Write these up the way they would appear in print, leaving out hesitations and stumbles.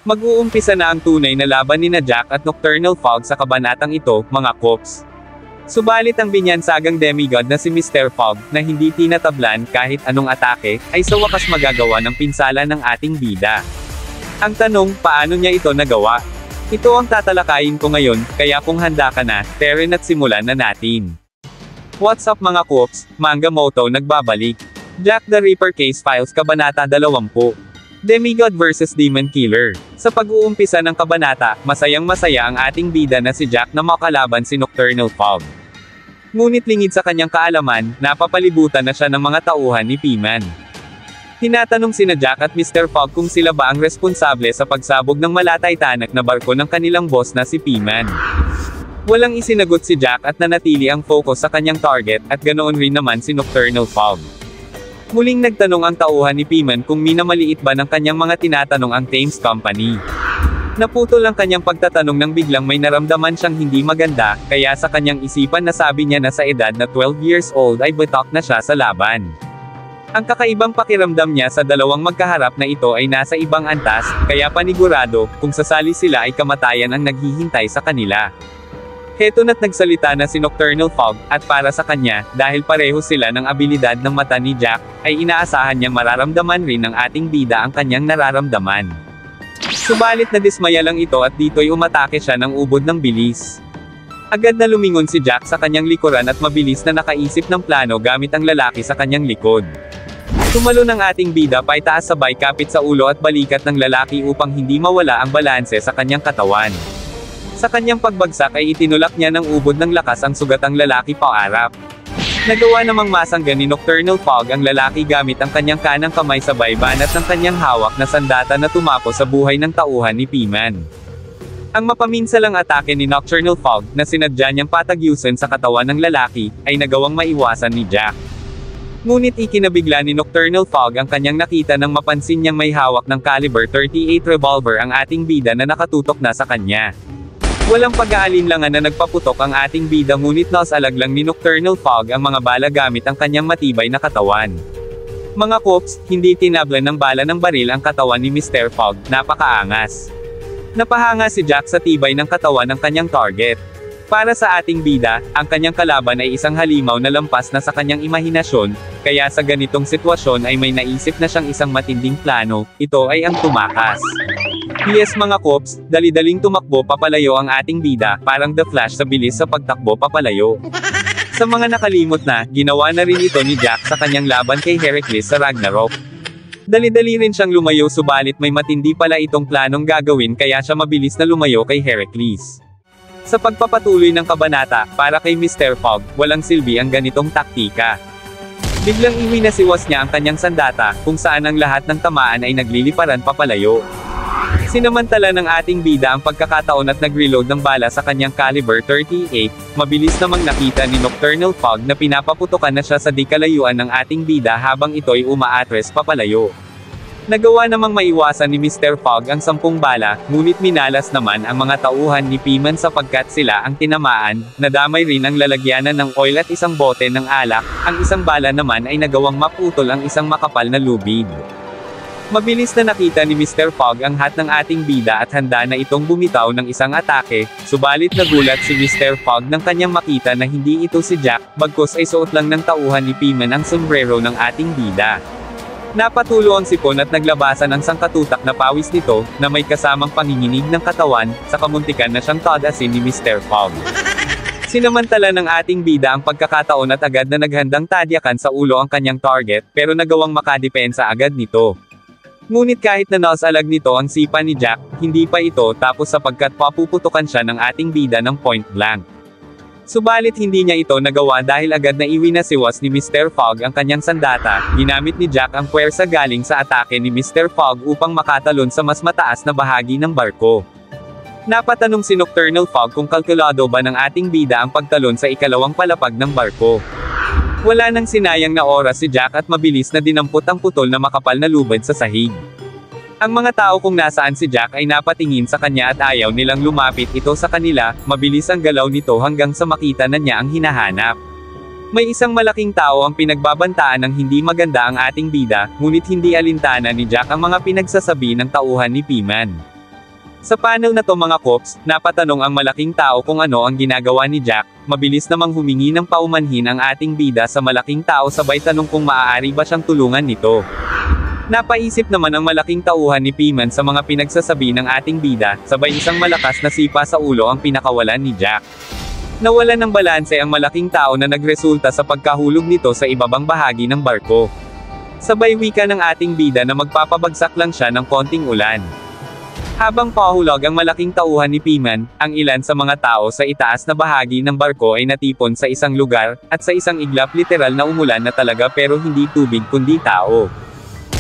Mag-uumpisa na ang tunay na laban nina Jack at Nocturnal Fog sa kabanatang ito, mga Kops. Subalit ang binyansagang demigod na si Mr. Fog, na hindi tinatablan kahit anong atake, ay sa wakas magagawa ng pinsala ng ating bida. Ang tanong, paano niya ito nagawa? Ito ang tatalakayin ko ngayon, kaya kung handa ka na, Teren at simulan na natin. What's up mga Kops, Manga Moto nagbabalik. Jack the Ripper Case Files Kabanata 20. Demigod vs Demon Killer. Sa pag-uumpisa ng kabanata, masayang-masaya ang ating bida na si Jack na makalaban si Nocturnal Fog. Ngunit lingid sa kanyang kaalaman, napapalibutan na siya ng mga tauhan ni P-Man. Tinatanong sina Jack at Mr. Fog kung sila ba ang responsable sa pagsabog ng malatay-tanak na barko ng kanilang boss na si P-Man. Walang isinagot si Jack at nanatili ang focus sa kanyang target, at ganoon rin naman si Nocturnal Fog. Muling nagtanong ang tauhan ni P-Man kung minamaliit ba ng kanyang mga tinatanong ang Thames Company. Naputol ang kanyang pagtatanong nang biglang may naramdaman siyang hindi maganda, kaya sa kanyang isipan nasabi niya na sa edad na 12 years old ay batak na siya sa laban. Ang kakaibang pakiramdam niya sa dalawang magkaharap na ito ay nasa ibang antas, kaya panigurado, kung sasali sila ay kamatayan ang naghihintay sa kanila. Heto na't nagsalita na si Nocturnal Fog, at para sa kanya, dahil pareho sila ng abilidad ng mata ni Jack, ay inaasahan niyang mararamdaman rin ng ating bida ang kanyang nararamdaman. Subalit nadismaya lang ito at dito'y umatake siya ng ubod ng bilis. Agad na lumingon si Jack sa kanyang likuran at mabilis na nakaisip ng plano gamit ang lalaki sa kanyang likod. Tumalo ng ating bida paitaas sabay kapit sa ulo at balikat ng lalaki upang hindi mawala ang balanse sa kanyang katawan. Sa kanyang pagbagsak ay itinulak niya ng ubod ng lakas ang sugatang lalaki paarap. Nagawa namang masangga ni Nocturnal Fog ang lalaki gamit ang kanyang kanang kamay sabay banat ng kanyang hawak na sandata na tumapo sa buhay ng tauhan ni P-Man. Ang mapaminsalang atake ni Nocturnal Fog, na sinadya niyang patagyusin sa katawan ng lalaki, ay nagawang maiwasan ni Jack. Ngunit ikinabigla ni Nocturnal Fog ang kanyang nakita nang mapansin niyang may hawak ng caliber 38 revolver ang ating bida na nakatutok na sa kanya. Walang pag-aalinlangan na nagpaputok ang ating bida ngunit nasalag lang ni Nocturnal Fog ang mga bala gamit ang kanyang matibay na katawan. Mga Kops, hindi tinablan ng bala ng baril ang katawan ni Mr. Fog, napakaangas. Napahanga si Jack sa tibay ng katawan ng kanyang target. Para sa ating bida, ang kanyang kalaban ay isang halimaw na lampas na sa kanyang imahinasyon, kaya sa ganitong sitwasyon ay may naisip na siyang isang matinding plano, ito ay ang tumakas. Yes mga Kops, dali-daling tumakbo papalayo ang ating bida, parang The Flash sa bilis sa pagtakbo papalayo. Sa mga nakalimot na, ginawa na rin ito ni Jack sa kanyang laban kay Heracles sa Ragnarok. Dali-dali rin siyang lumayo subalit may matindi pala itong planong gagawin kaya siya mabilis na lumayo kay Heracles. Sa pagpapatuloy ng kabanata, para kay Mr. Fog, walang silbi ang ganitong taktika. Biglang iwinasiwas niya ang kanyang sandata, kung saan ang lahat ng tamaan ay nagliliparan papalayo. Sinamantala ng ating bida ang pagkakataon at nag-reload ng bala sa kanyang caliber 38, mabilis namang nakita ni Nocturnal Fog na pinapaputokan na siya sa di kalayuan ng ating bida habang ito'y umaatres papalayo. Nagawa namang maiwasan ni Mr. Fog ang 10 bala, ngunit minalas naman ang mga tauhan ni P-Man sapagkat sila ang tinamaan, nadamay rin ang lalagyanan ng oil at isang bote ng alak, ang isang bala naman ay nagawang maputol ang isang makapal na lubid. Mabilis na nakita ni Mr. Fog ang hat ng ating bida at handa na itong bumitaw ng isang atake, subalit nagulat si Mr. Fog nang kanyang makita na hindi ito si Jack, bagkus ay suot lang ng tauhan ni P-Man ang sombrero ng ating bida. Napatulo ang sipon at naglabasan ang sangkatutak na pawis nito, na may kasamang panginginig ng katawan, sa kamuntikan na siyang tadasin ni Mr. Fog. Sinamantala ng ating bida ang pagkakataon at agad na naghandang tadyakan sa ulo ang kanyang target, pero nagawang makadepensa agad nito. Ngunit kahit na nasalag nito ang sipa ni Jack, hindi pa ito tapos sapagkat papuputukan siya ng ating bida ng point blank. Subalit hindi niya ito nagawa dahil agad na iwinasiwas ni Mr. Fog ang kanyang sandata, ginamit ni Jack ang puwersa galing sa atake ni Mr. Fog upang makatalon sa mas mataas na bahagi ng barko. Napatanong si Nocturnal Fog kung kalkulado ba ng ating bida ang pagtalon sa ikalawang palapag ng barko. Wala nang sinayang na oras si Jack at mabilis na dinampot ang putol na makapal na lubid sa sahig. Ang mga tao kung nasaan si Jack ay napatingin sa kanya at ayaw nilang lumapit ito sa kanila, mabilis ang galaw nito hanggang sa makita na niya ang hinahanap. May isang malaking tao ang pinagbabantaan ng hindi maganda ang ating bida, ngunit hindi alintana ni Jack ang mga pinagsasabi ng tauhan ni P-Man. Sa panel na to mga kops, napatanong ang malaking tao kung ano ang ginagawa ni Jack, mabilis namang humingi ng paumanhin ang ating bida sa malaking tao sabay tanong kung maaari ba siyang tulungan nito. Napaisip naman ang malaking tauhan ni Piman sa mga pinagsasabi ng ating bida, sabay isang malakas na sipa sa ulo ang pinakawalan ni Jack. Nawalan ng balanse ang malaking tao na nagresulta sa pagkahulog nito sa ibabang bahagi ng barko. Sabay wika ng ating bida na magpapabagsak lang siya ng konting ulan. Habang pahulog ang malaking tauhan ni Piman, ang ilan sa mga tao sa itaas na bahagi ng barko ay natipon sa isang lugar, at sa isang iglap literal na umulan na talaga pero hindi tubig kundi tao.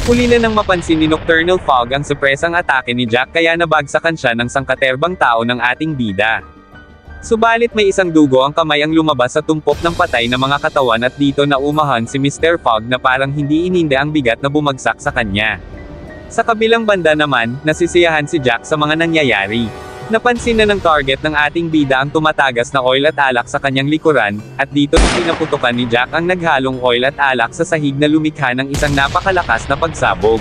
Huli na nang mapansin ni Nocturnal Fog ang supresang atake ni Jack kaya nabagsakan siya ng sangkaterbang tao ng ating bida. Subalit may isang dugo ang kamay ang lumabas sa tumpok ng patay na mga katawan at dito na umahan si Mr. Fogg na parang hindi ininde ang bigat na bumagsak sa kanya. Sa kabilang banda naman, nasisiyahan si Jack sa mga nangyayari. Napansin na ng target ng ating bida ang tumatagas na oil at alak sa kanyang likuran, at dito na pinaputukan ni Jack ang naghalong oil at alak sa sahig na lumikha ng isang napakalakas na pagsabog.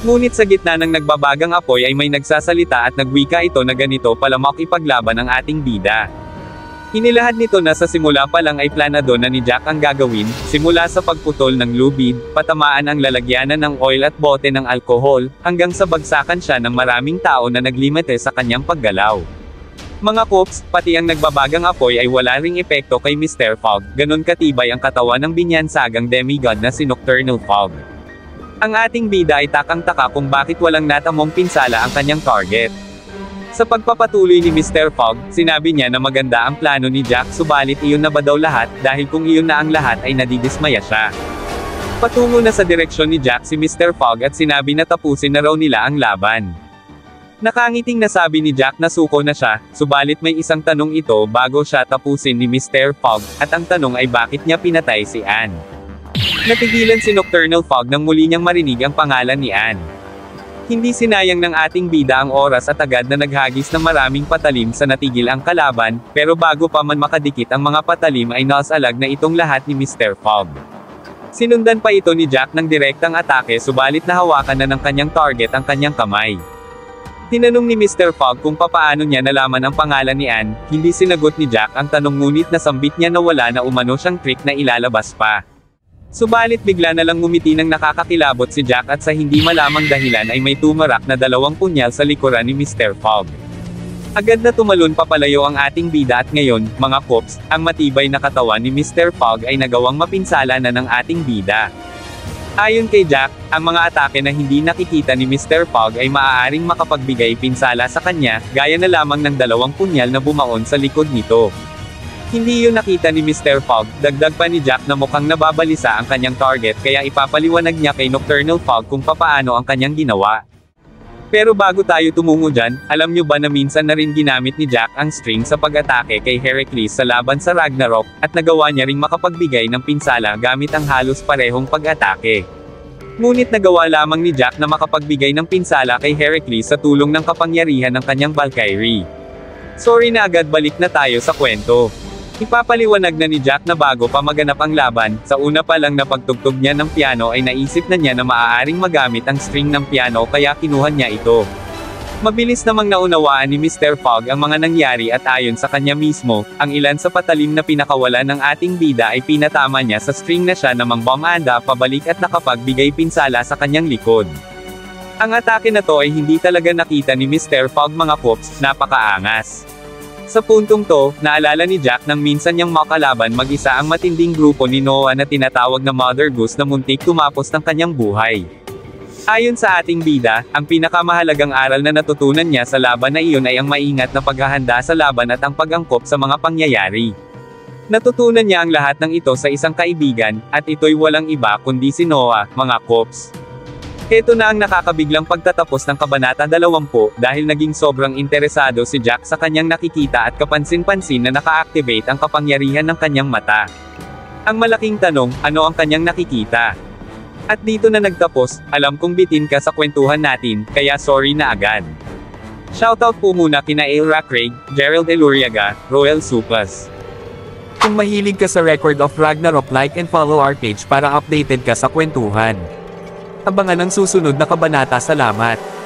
Ngunit sa gitna ng nagbabagang apoy ay may nagsasalita at nagwika ito na ganito pala makipaglaban ang ating bida. Inilahad nito na sa simula pa lang ay planado na ni Jack ang gagawin, simula sa pagputol ng lubid, patamaan ang lalagyanan ng oil at bote ng alkohol, hanggang sa bagsakan siya ng maraming tao na naglimite sa kanyang paggalaw. Mga kops, pati ang nagbabagang apoy ay wala ring epekto kay Mr. Fogg, ganun katibay ang katawan ng binyansagang demigod na si Nocturnal Fog. Ang ating bida ay takang-taka kung bakit walang natamong pinsala ang kanyang target. Sa pagpapatuloy ni Mr. Fogg, sinabi niya na maganda ang plano ni Jack subalit iyon na ba daw lahat, dahil kung iyon na ang lahat ay nadidismaya siya. Patungo na sa direksyon ni Jack si Mr. Fogg at sinabi na tapusin na raw nila ang laban. Nakangiting nasabi ni Jack na suko na siya, subalit may isang tanong ito bago siya tapusin ni Mr. Fogg, at ang tanong ay bakit niya pinatay si Anne. Natigilan si Nocturnal Fog nang muli niyang marinig ang pangalan ni Anne. Hindi sinayang ng ating bida ang oras at agad na naghagis ng maraming patalim sa natigil ang kalaban, pero bago pa man makadikit ang mga patalim ay nasalag na itong lahat ni Mr. Fogg. Sinundan pa ito ni Jack ng direktang atake subalit nahawakan na ng kanyang target ang kanyang kamay. Tinanong ni Mr. Fogg kung papaano niya nalaman ang pangalan ni Anne, hindi sinagot ni Jack ang tanong ngunit nasambit niya na wala na umano siyang trick na ilalabas pa. Subalit bigla na lang ngumiti ng nakakakilabot si Jack at sa hindi malamang dahilan ay may tumarak na 2 punyal sa likuran ni Mr. Fogg. Agad na tumalon papalayo ang ating bida at ngayon, mga kops, ang matibay na katawan ni Mr. Fogg ay nagawang mapinsala na ng ating bida. Ayon kay Jack, ang mga atake na hindi nakikita ni Mr. Fogg ay maaaring makapagbigay pinsala sa kanya, gaya na lamang ng 2 punyal na bumaon sa likod nito. Hindi yun nakita ni Mr. Fogg, dagdag pa ni Jack na mukhang nababalisa ang kanyang target kaya ipapaliwanag niya kay Nocturnal Fog kung papaano ang kanyang ginawa. Pero bago tayo tumungo dyan, alam nyo ba na minsan na rin ginamit ni Jack ang string sa pag-atake kay Heracles sa laban sa Ragnarok, at nagawa niya ring makapagbigay ng pinsala gamit ang halos parehong pag-atake. Ngunit nagawa lamang ni Jack na makapagbigay ng pinsala kay Heracles sa tulong ng kapangyarihan ng kanyang Valkyrie. Sorry na agad balik na tayo sa kwento. Ipapaliwanag na ni Jack na bago pa maganap ang laban, sa una pa lang na pagtugtog niya ng piano ay naisip na niya na maaaring magamit ang string ng piano kaya kinuha niya ito. Mabilis namang naunawaan ni Mr. Fogg ang mga nangyari at ayon sa kanya mismo, ang ilan sa patalim na pinakawalan ng ating bida ay pinatama niya sa string na siya namang bumanda pabalik at nakapagbigay pinsala sa kanyang likod. Ang atake na to ay hindi talaga nakita ni Mr. Fogg mga pops, napakaangas. Sa puntong to, naalala ni Jack nang minsan niyang makalaban mag-isa ang matinding grupo ni Noah na tinatawag na Mother Goose na muntik tumapos ng kanyang buhay. Ayon sa ating bida, ang pinakamahalagang aral na natutunan niya sa laban na iyon ay ang maingat na paghahanda sa laban at ang pag-angkop sa mga pangyayari. Natutunan niya ang lahat ng ito sa isang kaibigan, at ito'y walang iba kundi si Noah, mga kops. Ito na ang nakakabiglang pagtatapos ng Kabanata 20, dahil naging sobrang interesado si Jack sa kanyang nakikita at kapansin-pansin na naka-activate ang kapangyarihan ng kanyang mata. Ang malaking tanong, ano ang kanyang nakikita? At dito na nagtapos, alam kong bitin ka sa kwentuhan natin, kaya sorry na agad. Shoutout po muna kina Ailra Craig, Gerald Eluriaga, Roel Supas. Kung mahilig ka sa Record of Ragnarok, like and follow our page para updated ka sa kwentuhan. Abangan ang susunod na kabanata. Salamat!